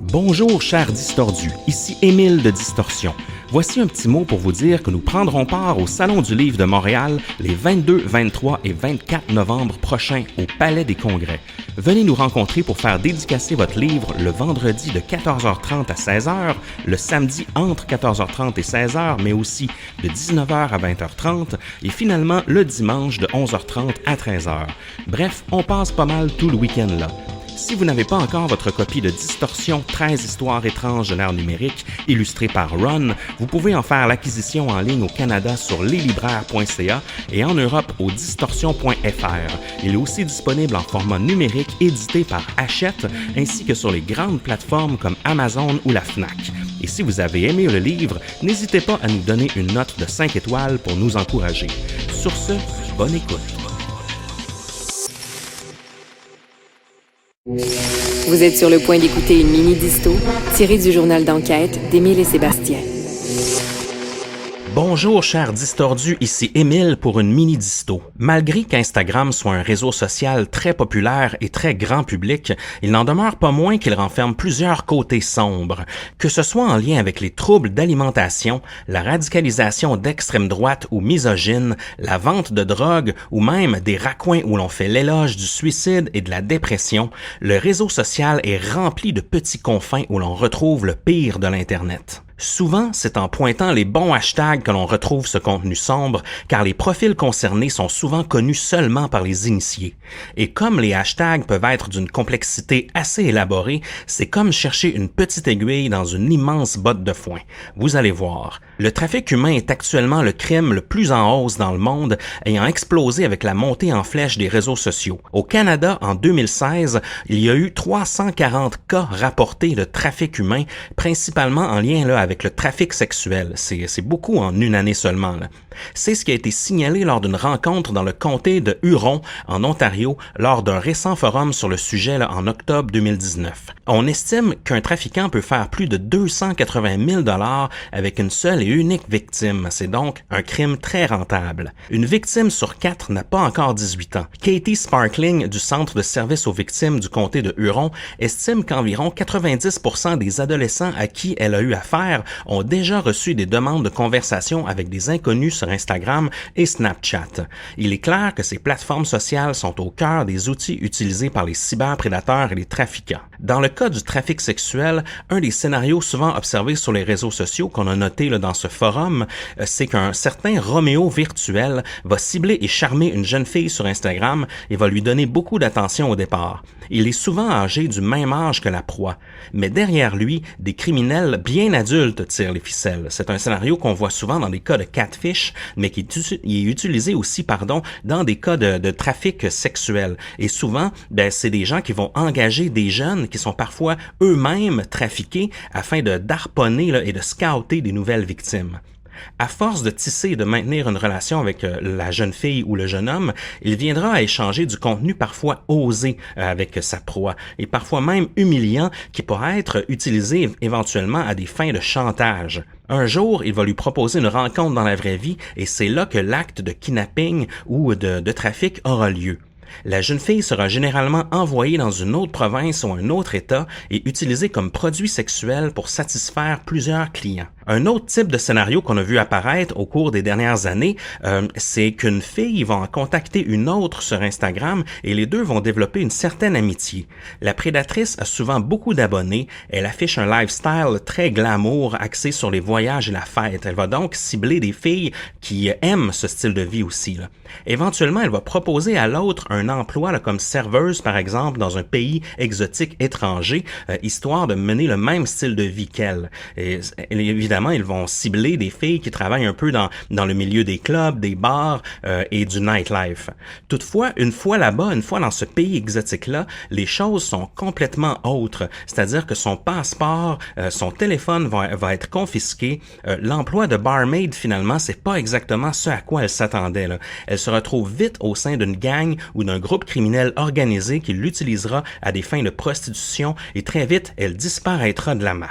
Bonjour chers distordus, ici Émile de Distorsion. Voici un petit mot pour vous dire que nous prendrons part au Salon du Livre de Montréal les 22, 23 et 24 novembre prochains au Palais des Congrès. Venez nous rencontrer pour faire dédicacer votre livre le vendredi de 14h30 à 16h, le samedi entre 14h30 et 16h, mais aussi de 19h à 20h30 et finalement le dimanche de 11h30 à 13h. Bref, on passe pas mal tout le week-end là. Si vous n'avez pas encore votre copie de Distorsion 13 histoires étranges de l'ère numérique, illustrée par Ron, vous pouvez en faire l'acquisition en ligne au Canada sur leslibraires.ca et en Europe au distorsion.fr. Il est aussi disponible en format numérique édité par Hachette, ainsi que sur les grandes plateformes comme Amazon ou la Fnac. Et si vous avez aimé le livre, n'hésitez pas à nous donner une note de 5 étoiles pour nous encourager. Sur ce, bonne écoute. Vous êtes sur le point d'écouter une mini-disto tirée du journal d'enquête d'Émile et Sébastien. Bonjour chers distordus, ici Émile pour une mini-disto. Malgré qu'Instagram soit un réseau social très populaire et très grand public, il n'en demeure pas moins qu'il renferme plusieurs côtés sombres. Que ce soit en lien avec les troubles d'alimentation, la radicalisation d'extrême droite ou misogyne, la vente de drogue ou même des raccoins où l'on fait l'éloge du suicide et de la dépression, le réseau social est rempli de petits confins où l'on retrouve le pire de l'Internet. Souvent, c'est en pointant les bons hashtags que l'on retrouve ce contenu sombre, car les profils concernés sont souvent connus seulement par les initiés. Et comme les hashtags peuvent être d'une complexité assez élaborée, c'est comme chercher une petite aiguille dans une immense botte de foin. Vous allez voir. Le trafic humain est actuellement le crime le plus en hausse dans le monde, ayant explosé avec la montée en flèche des réseaux sociaux. Au Canada, en 2016, il y a eu 340 cas rapportés de trafic humain, principalement en lien avec le trafic sexuel. C'est beaucoup en une année seulement. C'est ce qui a été signalé lors d'une rencontre dans le comté de Huron, en Ontario, lors d'un récent forum sur le sujet en octobre 2019. On estime qu'un trafiquant peut faire plus de 280 000 $ avec une seule et unique victime. C'est donc un crime très rentable. Une victime sur 4 n'a pas encore 18 ans. Katie Sparkling, du Centre de services aux victimes du comté de Huron, estime qu'environ 90% des adolescents à qui elle a eu affaire ont déjà reçu des demandes de conversation avec des inconnus sur Instagram et Snapchat. Il est clair que ces plateformes sociales sont au cœur des outils utilisés par les cyberprédateurs et les trafiquants. Dans le cas du trafic sexuel, un des scénarios souvent observés sur les réseaux sociaux qu'on a noté dans ce forum, c'est qu'un certain Roméo virtuel va cibler et charmer une jeune fille sur Instagram et va lui donner beaucoup d'attention au départ. Il est souvent âgé du même âge que la proie, mais derrière lui, des criminels bien adultes tirent les ficelles. C'est un scénario qu'on voit souvent dans des cas de catfish, mais qui est utilisé aussi dans des cas de trafic sexuel. Et souvent, c'est des gens qui vont engager des jeunes qui sont parfois eux-mêmes trafiqués afin d'harponner et de scouter des nouvelles victimes. À force de tisser et de maintenir une relation avec la jeune fille ou le jeune homme, il viendra à échanger du contenu parfois osé avec sa proie et parfois même humiliant qui pourra être utilisé éventuellement à des fins de chantage. Un jour, il va lui proposer une rencontre dans la vraie vie et c'est là que l'acte de kidnapping ou de trafic aura lieu. La jeune fille sera généralement envoyée dans une autre province ou un autre État et utilisée comme produit sexuel pour satisfaire plusieurs clients. Un autre type de scénario qu'on a vu apparaître au cours des dernières années, c'est qu'une fille va en contacter une autre sur Instagram et les deux vont développer une certaine amitié. La prédatrice a souvent beaucoup d'abonnés, elle affiche un lifestyle très glamour axé sur les voyages et la fête. Elle va donc cibler des filles qui aiment ce style de vie aussi. Éventuellement, elle va proposer à l'autre un emploi comme serveuse, par exemple, dans un pays exotique étranger, histoire de mener le même style de vie qu'elle. Et évidemment, ils vont cibler des filles qui travaillent un peu dans le milieu des clubs, des bars et du nightlife. Toutefois, une fois là-bas, une fois dans ce pays exotique-là, les choses sont complètement autres. C'est-à-dire que son passeport, son téléphone va être confisqué. L'emploi de barmaid, finalement, c'est pas exactement ce à quoi elle s'attendait. Elle se retrouve vite au sein d'une gang ou d'un groupe criminel organisé qui l'utilisera à des fins de prostitution et très vite, elle disparaîtra de la map.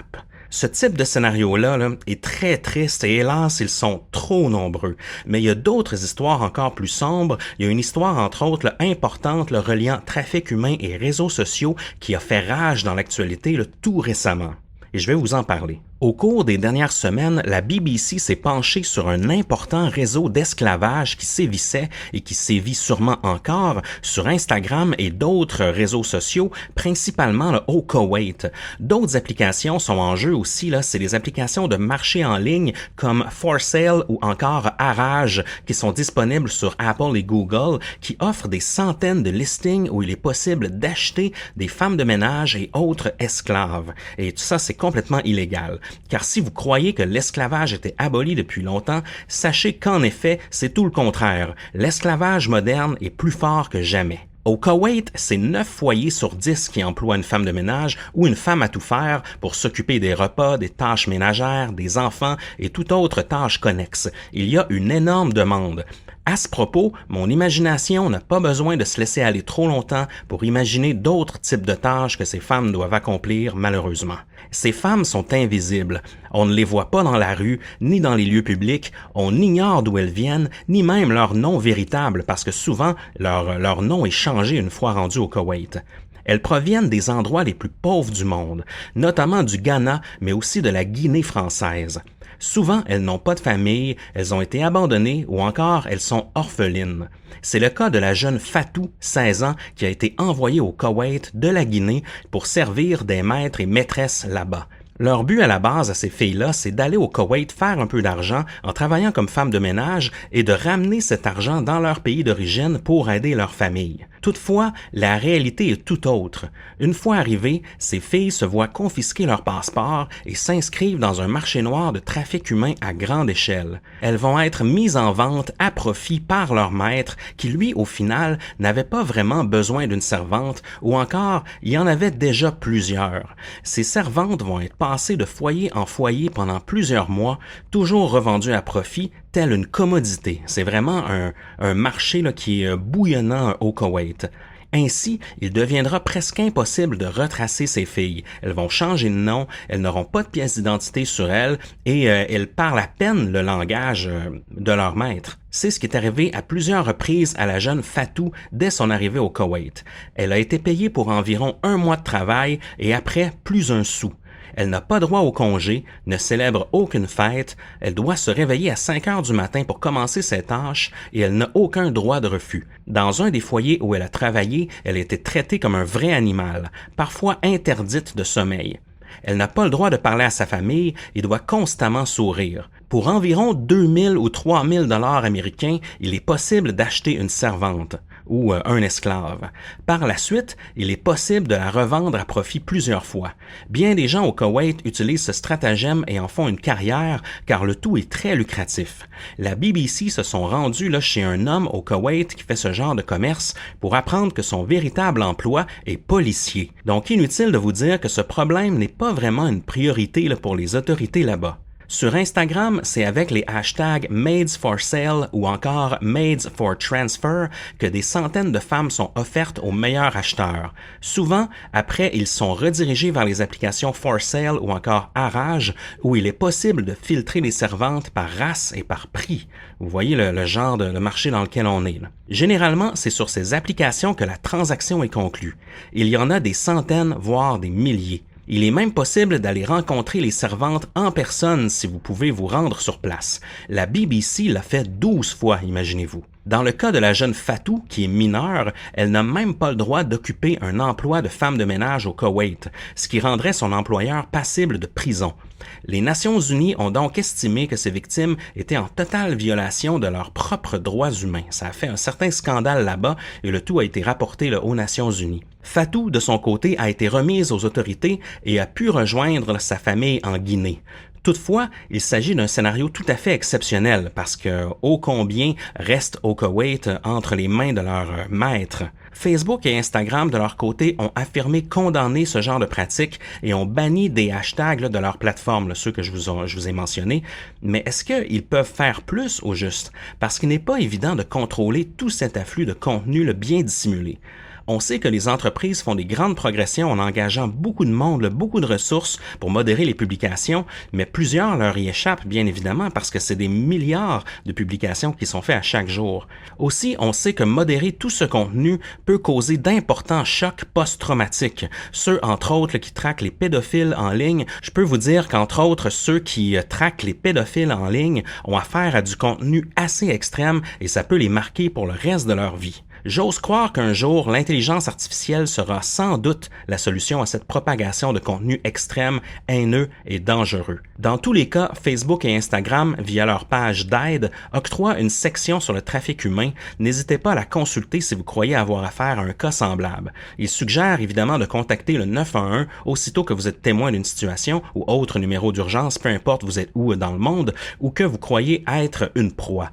Ce type de scénario-là est très triste et hélas, ils sont trop nombreux. Mais il y a d'autres histoires encore plus sombres. Il y a une histoire, entre autres, importante reliant trafic humain et réseaux sociaux qui a fait rage dans l'actualité tout récemment. Et je vais vous en parler. Au cours des dernières semaines, la BBC s'est penchée sur un important réseau d'esclavage qui sévissait et qui sévit sûrement encore sur Instagram et d'autres réseaux sociaux, principalement au Koweït. D'autres applications sont en jeu aussi, c'est des applications de marché en ligne comme For Sale ou encore Haraj qui sont disponibles sur Apple et Google qui offrent des centaines de listings où il est possible d'acheter des femmes de ménage et autres esclaves. Et tout ça, c'est complètement illégal. Car si vous croyez que l'esclavage était aboli depuis longtemps, sachez qu'en effet, c'est tout le contraire. L'esclavage moderne est plus fort que jamais. Au Koweït, c'est 9 foyers sur 10 qui emploient une femme de ménage ou une femme à tout faire pour s'occuper des repas, des tâches ménagères, des enfants et toute autre tâche connexe. Il y a une énorme demande. À ce propos, mon imagination n'a pas besoin de se laisser aller trop longtemps pour imaginer d'autres types de tâches que ces femmes doivent accomplir malheureusement. Ces femmes sont invisibles. On ne les voit pas dans la rue, ni dans les lieux publics. On ignore d'où elles viennent, ni même leur nom véritable, parce que souvent, leur nom est changé une fois rendu au Koweït. Elles proviennent des endroits les plus pauvres du monde, notamment du Ghana, mais aussi de la Guinée française. Souvent, elles n'ont pas de famille, elles ont été abandonnées ou encore elles sont orphelines. C'est le cas de la jeune Fatou, 16 ans, qui a été envoyée au Koweït de la Guinée pour servir des maîtres et maîtresses là-bas. Leur but à la base à ces filles-là, c'est d'aller au Koweït faire un peu d'argent en travaillant comme femmes de ménage et de ramener cet argent dans leur pays d'origine pour aider leur famille. Toutefois, la réalité est tout autre. Une fois arrivées, ces filles se voient confisquer leur passeport et s'inscrivent dans un marché noir de trafic humain à grande échelle. Elles vont être mises en vente à profit par leur maître qui, lui, au final, n'avait pas vraiment besoin d'une servante ou encore, il y en avait déjà plusieurs. Ces servantes vont être passées de foyer en foyer pendant plusieurs mois, toujours revendues à profit, telle une commodité. C'est vraiment un marché qui est bouillonnant au Koweït. Ainsi, il deviendra presque impossible de retracer ces filles. Elles vont changer de nom, elles n'auront pas de pièce d'identité sur elles et elles parlent à peine le langage de leur maître. C'est ce qui est arrivé à plusieurs reprises à la jeune Fatou dès son arrivée au Koweït. Elle a été payée pour environ 1 mois de travail et après plus un sou. Elle n'a pas droit au congé, ne célèbre aucune fête, elle doit se réveiller à 5 heures du matin pour commencer ses tâches et elle n'a aucun droit de refus. Dans un des foyers où elle a travaillé, elle a été traitée comme un vrai animal, parfois interdite de sommeil. Elle n'a pas le droit de parler à sa famille et doit constamment sourire. Pour environ 2000 ou 3000 dollars américains, il est possible d'acheter une servante ou un esclave. Par la suite, il est possible de la revendre à profit plusieurs fois. Bien des gens au Koweït utilisent ce stratagème et en font une carrière car le tout est très lucratif. La BBC se sont rendus chez un homme au Koweït qui fait ce genre de commerce pour apprendre que son véritable emploi est policier. Donc inutile de vous dire que ce problème n'est pas vraiment une priorité pour les autorités là-bas. Sur Instagram, c'est avec les hashtags Maids for Sale ou encore Maids for Transfer que des centaines de femmes sont offertes aux meilleurs acheteurs. Souvent, après, ils sont redirigés vers les applications For Sale ou encore Haraj où il est possible de filtrer les servantes par race et par prix. Vous voyez le genre de marché dans lequel on est. Généralement, c'est sur ces applications que la transaction est conclue. Il y en a des centaines, voire des milliers. Il est même possible d'aller rencontrer les servantes en personne si vous pouvez vous rendre sur place. La BBC l'a fait 12 fois, imaginez-vous. Dans le cas de la jeune Fatou, qui est mineure, elle n'a même pas le droit d'occuper un emploi de femme de ménage au Koweït, ce qui rendrait son employeur passible de prison. Les Nations unies ont donc estimé que ces victimes étaient en totale violation de leurs propres droits humains. Ça a fait un certain scandale là-bas et le tout a été rapporté aux Nations unies. Fatou, de son côté, a été remise aux autorités et a pu rejoindre sa famille en Guinée. Toutefois, il s'agit d'un scénario tout à fait exceptionnel parce que ô combien reste au Koweït entre les mains de leurs maîtres. Facebook et Instagram, de leur côté, ont affirmé condamner ce genre de pratique et ont banni des hashtags de leur plateforme, ceux que je vous ai mentionnés. Mais est-ce qu'ils peuvent faire plus au juste? Parce qu'il n'est pas évident de contrôler tout cet afflux de contenu bien dissimulé. On sait que les entreprises font des grandes progressions en engageant beaucoup de monde, beaucoup de ressources pour modérer les publications, mais plusieurs leur y échappent bien évidemment parce que c'est des milliards de publications qui sont faites à chaque jour. Aussi, on sait que modérer tout ce contenu peut causer d'importants chocs post-traumatiques. Ceux, entre autres, qui traquent les pédophiles en ligne, je peux vous dire qu'entre autres, ceux qui traquent les pédophiles en ligne ont affaire à du contenu assez extrême et ça peut les marquer pour le reste de leur vie. J'ose croire qu'un jour, l'intelligence artificielle sera sans doute la solution à cette propagation de contenu extrême, haineux et dangereux. Dans tous les cas, Facebook et Instagram, via leur page d'aide, octroient une section sur le trafic humain. N'hésitez pas à la consulter si vous croyez avoir affaire à un cas semblable. Ils suggèrent évidemment de contacter le 911 aussitôt que vous êtes témoin d'une situation ou autre numéro d'urgence, peu importe vous êtes où dans le monde, ou que vous croyez être une proie.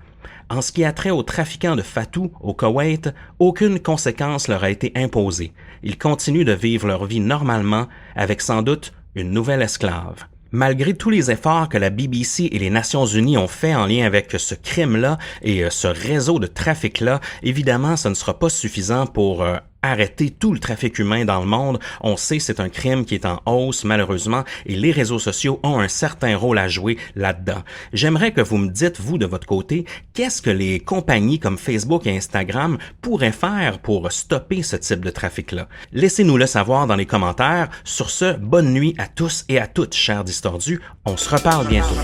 En ce qui a trait aux trafiquants de Fatou au Koweït, aucune conséquence leur a été imposée. Ils continuent de vivre leur vie normalement avec sans doute une nouvelle esclave. Malgré tous les efforts que la BBC et les Nations Unies ont fait en lien avec ce crime-là et ce réseau de trafic-là, évidemment, ce ne sera pas suffisant pour arrêter tout le trafic humain dans le monde. On sait c'est un crime qui est en hausse malheureusement et les réseaux sociaux ont un certain rôle à jouer là-dedans. J'aimerais que vous me dites, vous de votre côté, qu'est-ce que les compagnies comme Facebook et Instagram pourraient faire pour stopper ce type de trafic-là? Laissez-nous le savoir dans les commentaires. Sur ce, bonne nuit à tous et à toutes, chers distordus. On se reparle bientôt.